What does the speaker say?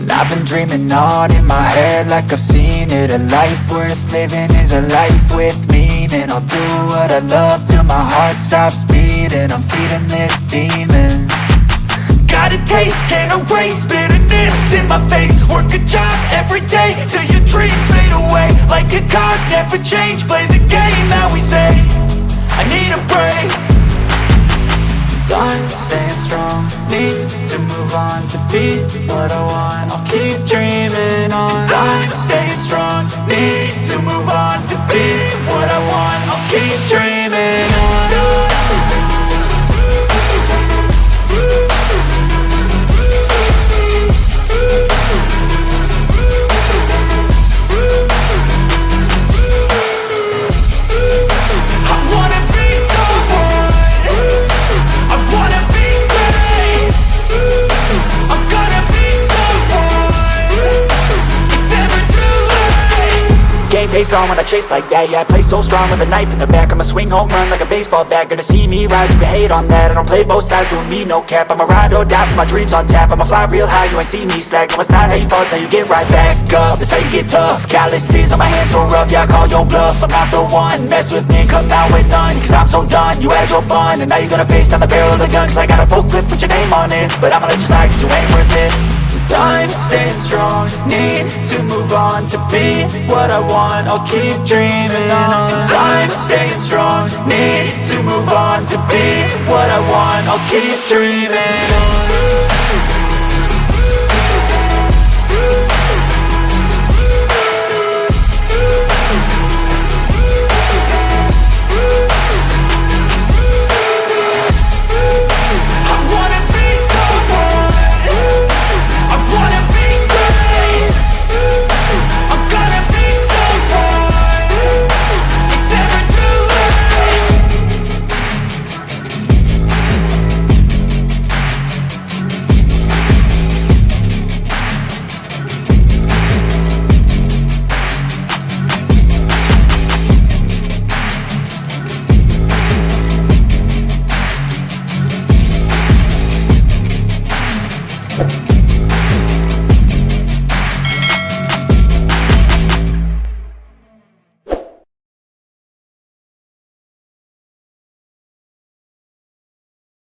And I've been dreaming on in my head like I've seen it. A life worth living is a life with meaning. I'll do what I love till my heart stops beating. I'm feeding this demon. Got a taste, can't erase bitterness in my face. Work a job every day till your dreams fade away. Like a card, never change, play the game that we say. I need a break. I'm staying strong, need to move on to be what I want. I'll keep dreaming on. I'm staying strong, need to move on to be what I want. I'll keep dreaming on. Face on when I chase like that. Yeah, I play so strong with a knife in the back. I'ma swing home run like a baseball bat. Gonna see me rise if you hate on that. I don't play both sides, doing me no cap. I'ma ride or die for my dreams on tap. I'ma fly real high, you ain't see me slack. No, it's not how you fall, it's how you get right back up. That's how you get tough. Calluses on my hands so rough, yeah, I call your bluff. I'm not the one, mess with me, come out with none. Cause I'm so done, you had your fun. And now you're gonna face down the barrel of the gun. Cause I got a full clip, put your name on it. But I'ma let you slide cause you ain't worth it. I'm staying strong, need to move on to be what I want. I'll keep dreaming on. I'm staying strong, need to move on to be what I want. I'll keep dreaming on. You